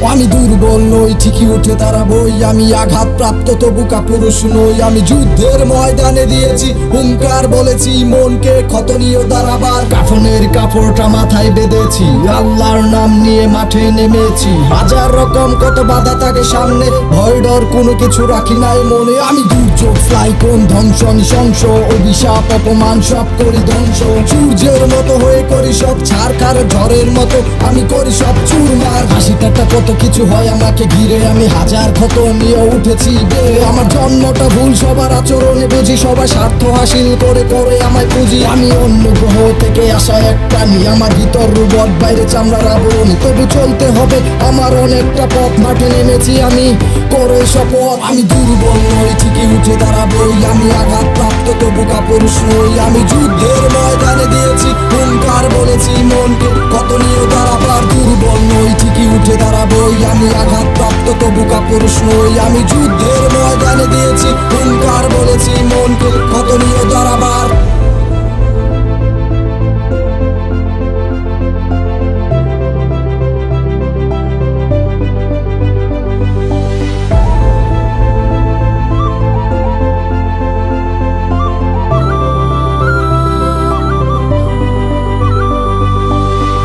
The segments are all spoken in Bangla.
আমি দুর্বল নই, ঠিকই উঠে দাঁড়াবই। আমি আঘাতপ্রাপ্ত তবু কাপুরুষ নই। আমি যুদ্ধের ময়দানে দিয়েছি হুঙ্কার, বলেছি মনকে ক্ষত নিয়ে দাঁড়াবার। কাফনের কাপড়টা মাথায় বেঁধেছি, আল্লাহর নাম নিয়ে মাঠে নেমেছি। হাজার রকম কত বাধা থাকে সামনে, ভয় ডর কোনো কিছু রাখি নাই মনে। আমি দুর্যোগ ফ্লাই কোন ধ্বংস নৃশংস, অভিশাপ অপমান সব করি ধ্বংস। সূর্যের মতো হয়ে করি সব ছাড়খাড়, ঝড়ের মতো আমি করি সব চুরমার। হাসি ঠাট্টা কত কিছু হয় আমাকে ঘিরে, আমি হাজার ক্ষত নিয়ে উঠেছি বেড়ে। আমার জন্মটা ভুল, সবার আচরণে বুঝি, সবার স্বার্থ হাসিল করে করে আমায় পুঁজি। আমি অন্য গ্রহ থেকে আসা এক প্রাণী, আমার ভিতর রোবট বাইরে চামড়ার আবরণ। তবু চলতে হবে আমার অনেকটা পথ, মাঠে নেমেছি আমি করে শপথ। আমি দুর্বল নই, ঠিকই উঠে দাঁড়াবই। আমি আঘাতপ্রাপ্ত তবু কাপুরুষ নই। আমি যুদ্ধের ময়দানে দিয়েছি হুঙ্কার, বলেছি মনকে ক্ষত নিয়ে দাঁড়াবার। দুর্বল নই, ঠিকই উঠে দাঁড়াবই। আমি আঘাতপ্রাপ্ত তবু কাপুরুষ নই। আমি যুদ্ধের ময়দানে দিয়েছি হুঙ্কার, বলেছি মনকে ক্ষত নিয়ে দাঁড়াবার।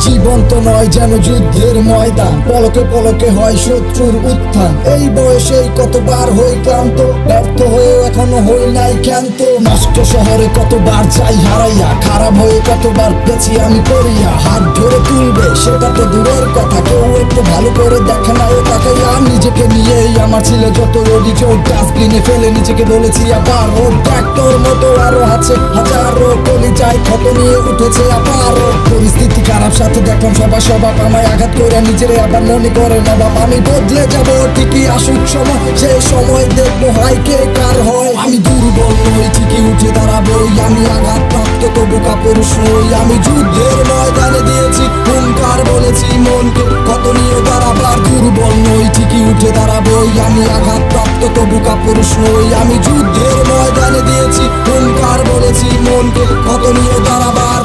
জীবন তো নয় যেন যুদ্ধের ময়দান, পলকে পলকে হয় শত্রুর উত্থান। এই বয়সেই কতবার হই ক্লান্ত, ব্যর্থ হয়েও এখনো হই নাই ক্ষান্ত। নষ্ট শহরে কতবার চাই হারাইয়া, খারাপ হয়ে কতবার পেছি আমি পড়িয়া। হাত ধরে তুলবে সেটা তো দূরের কথা, কেউ একটু ভালো করে দেখে না ও তাকাইয়া। নিজেকে নিয়েই আমার ছিল যত অভিযোগ, ডাস্টবিনে ফেলে নিজেকে বলেছি আবার। ও ট্রাক্টর মতো আরো আছে হাজারো, কলিজায় ক্ষত নিয়ে উঠেছে আবার। পরিস্থিতি খারাপ, সাথে দেখলাম সবার স্বভাব আমায় আঘাত করে, নিজেরে আবার মনে করে নবাব। আমি বদলে যাব ঠিকই আসুক সময়, সেই সময় দেখবো হাই কে কার হয়। আমি দুর্বল নই, ঠিকই উঠে দাঁড়াবই। আমি আঘাতপ্রাপ্ত তবু কাপুরুষ নই। আমি যুদ্ধের ময়দানে দিয়েছি হুঙ্কার, বলেছি মনকে ক্ষত নিয়ে দাঁড়াবার। দুর্বল নই, ঠিকই উঠে দাঁড়াবই। আমি আঘাতপ্রাপ্ত তবু কাপুরুষ নই। আমি যুদ্ধের ময়দানে দিয়েছি হুঙ্কার, বলেছি মনকে ক্ষত নিয়ে দাঁড়াবার।